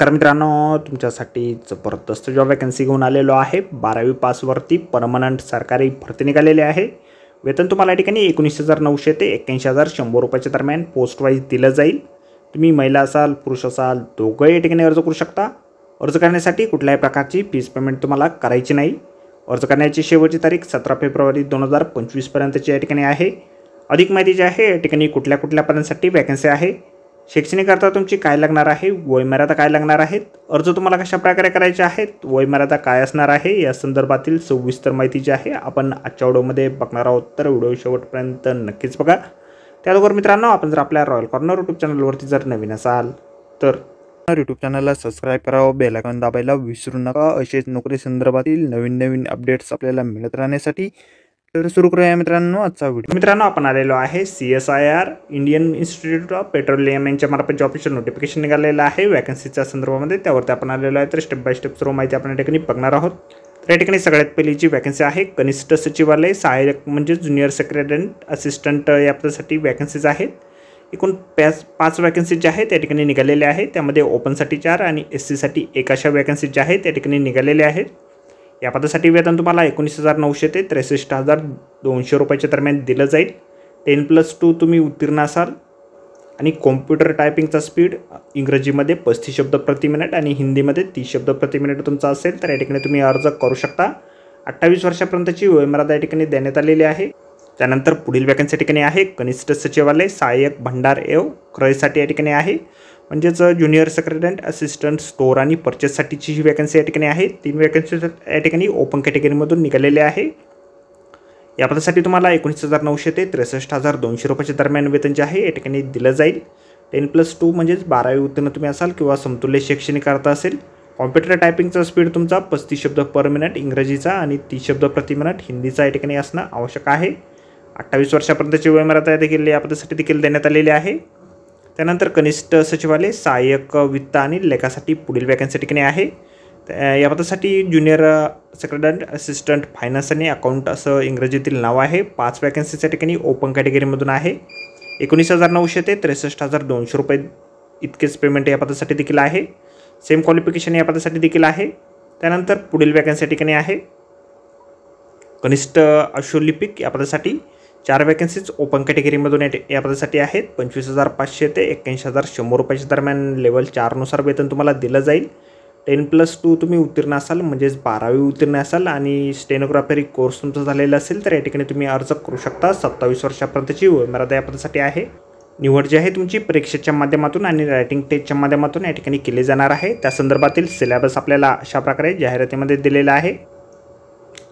नमस्कार मित्रांनो, तुमच्यासाठी जबरदस्त जॉब वॅकन्सी घेऊन आलेलो आहे। 12वी पासवरती परमनंट सरकारी भरती निघालेली आहे। वेतन तुम्हाला या ठिकाणी 19,900 ते 81,100 रुपयाच्या दरम्यान पोस्ट वाईज दिलं जाईल। तुम्ही महिला असाल पुरुष असाल दोघंही या ठिकाणी अर्ज करू शकता। अर्ज करण्यासाठी कुठल्याही प्रकारची फीस पेमेंट तुम्हाला करायची नाही। अर्ज करण्याची शेवटची तारीख 17 फेब्रुवारी 2025 पर्यंतची या ठिकाणी आहे। अधिक माहिती जी आहे या ठिकाणी कुठल्या पदांसाठी वॅकन्सी आहे, शैक्षणिक अर्थ तुमची काय लागणार आहे, वयमर्यादा काय लागणार आहेत, अर्ज तुम्हाला कशा प्रकारे करायचे आहेत, वयमर्यादा काय असणार आहे या संदर्भातील सविस्तर माहिती जी आहे आपण आजच्या व्हिडिओमध्ये बघणार आहोत। तर व्हिडिओ शेवटपर्यंत नक्कीच बघा। त्याचबरोबर मित्रांनो, आपण जर आपल्या रॉयल कॉर्नर यूट्यूब चॅनलवरती जर नवीन असाल तर यूट्यूब चॅनलला सबस्क्राईब करावं, बेल आयकॉन दाबायला विसरू नका। असेच नोकरी संदर्भातील नवीन अपडेट्स आपल्याला मिळत राहण्यासाठी। तर सुरू करूया मित्रांनो आजचा व्हिडिओ। मित्रांनो, आपण आलेलो आहे CSIR Indian institute of petroleum यांच्या मार्फत जॉबचं नोटिफिकेशन निघालेलं आहे वॅकन्सीच्या संदर्भामध्ये। त्यावरती आपण आलेलो आहे। तर स्टेप बाय स्टेप सर्व माहिती आपण या ठिकाणी बघणार आहोत। तर या ठिकाणी सगळ्यात पहिली जी वॅकन्सी आहे कनिष्ठ सचिवालय सहाय्यक म्हणजे ज्युनियर सेक्रेटरी असिस्टंट या पदासाठी वॅकन्सीज आहेत। एकूण 5 वॅकन्सी ज्या आहेत त्या ठिकाणी निघालेल्या आहेत। त्यामध्ये ओपनसाठी 4 आणि SC साठी 1 अशा वॅकन्सी ज्या आहेत त्या ठिकाणी निघालेल्या आहेत। या पदासाठी वेतन तुम्हाला 19,900 ते 63,200 रुपयाच्या दरम्यान दिलं जाईल। 10+2 तुम्ही उत्तीर्ण असाल आणि कॉम्प्युटर टायपिंगचा स्पीड इंग्रजीमध्ये 35 शब्द प्रति मिनिट आणि हिंदीमध्ये 30 शब्द प्रति मिनिट तुमचा असेल तर या ठिकाणी तुम्ही अर्ज करू शकता। 28 वर्षापर्यंतची वयोमर्यादा या ठिकाणी देण्यात आलेली आहे। त्यानंतर पुढील वॅकन्सी ठिकाणी आहे कनिष्ठ सचिवालय सहाय्यक भंडार क्रयसाठी या ठिकाणी आहे, म्हणजेच ज्युनियर सेक्रेटरी असिस्टंट स्टोअर आणि परचेससाठीची ही वॅकन्सी या ठिकाणी आहे। 3 वॅकन्सी या ठिकाणी ओपन कॅटेगरीमधून निघालेल्या आहे। या पदासाठी तुम्हाला 19,900 ते 63,200 रुपयाच्या दरम्यान वेतन जे आहे या ठिकाणी दिलं जाईल। 10+2 म्हणजेच 12वी उत्तीर्ण तुम्ही असाल किंवा समतुल्य शैक्षणिक अर्थ असेल। कॉम्प्युटर टायपिंगचा स्पीड तुमचा 35 शब्द पर मिनिट इंग्रजीचा आणि 30 शब्द प्रति मिनिट हिंदीचा या ठिकाणी असणं आवश्यक आहे। 28 वर्षापर्यंतची वयोमर्यादा देखील या पदासाठी देखील देण्यात आलेली आहे। त्यानंतर कनिष्ठ सचिवालय सहाय्यक वित्त आणि लेखासाठी पुढील वॅकन्सी ठिकाणी आहे। या पदासाठी ज्युनियर सेक्रेटरी असिस्टंट फायनान्स आणि अकाउंट असं इंग्रजीतील नाव आहे। 5 वॅकन्सीच्या ठिकाणी ओपन कॅटेगरीमधून आहे। 19,900 ते 63,200 रुपये इतकेच पेमेंट या पदासाठी देखील आहे। सेम क्वालिफिकेशन या पदासाठी देखील आहे। त्यानंतर पुढील वॅकन्सी ठिकाणी आहे कनिष्ठ अश्वलिपिक या पदासाठी 4 वॅकन्सीज ओपन कॅटेगरीमधून या पदासाठी आहेत। 25,500 ते 81,100 रुपयाच्या दरम्यान लेवल 4 नुसार वेतन तुम्हाला दिलं जाईल। 10+2 तुम्ही उत्तीर्ण असाल म्हणजेच 12वी उत्तीर्ण असाल आणि स्टेनोग्राफरी कोर्स तुमचा झालेला असेल तर या ठिकाणी तुम्ही अर्ज करू शकता। 27 वर्षापर्यंतची वयोमर्यादा या पदासाठी आहे। निवड जी आहे तुमची परीक्षेच्या माध्यमातून आणि रायटिंग टेस्टच्या माध्यमातून या ठिकाणी केली जाणार आहे। त्या संदर्भातील सिलेबस आपल्याला अशा प्रकारे जाहिरातीमध्ये दिलेला आहे।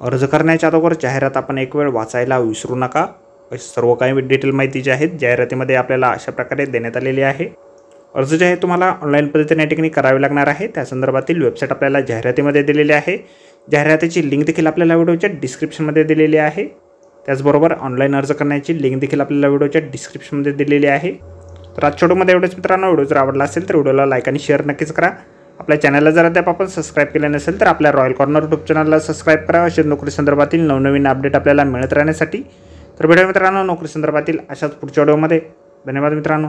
अर्ज करण्याच्या अगोदर जाहिरात आपण एक वेळ वाचायला विसरू नका। सर्व काही डिटेल माहिती जी आहेत जाहिरातीमध्ये आपल्याला अशा प्रकारे देण्यात आलेली आहे। अर्ज जे आहे तुम्हाला ऑनलाईन पद्धतीने या ठिकाणी करावे लागणार आहे। त्या संदर्भातील वेबसाईट आपल्याला जाहिरातीमध्ये दिलेली आहे। जाहिरातीची लिंक देखील आपल्याला व्हिडिओच्या डिस्क्रिप्शनमध्ये दिलेली आहे। त्याचबरोबर ऑनलाईन अर्ज करण्याची लिंक देखील आपल्याला व्हिडिओच्या डिस्क्रिप्शनमध्ये दिलेली आहे। तर आजच्या व्हिडिओमध्ये एवढंच मित्रांनो। व्हिडिओ जर आवडला असेल तर व्हिडिओला लाईक आणि शेअर नक्कीच करा। आपल्या चॅनलला जर अद्याप आपण सबस्क्राईब केले नसेल तर आपल्या रॉयल कॉर्नर यूट्यूब चॅनलला सबस्क्राईब करा अशा नोकरी संदर्भातील नवनवीन अपडेट आपल्याला मिळत राहण्यासाठी। तर भेटूया मित्रांनो नोकरी संदर्भातील अशाच पुढच्या व्हिडिओमध्ये। धन्यवाद मित्रांनो।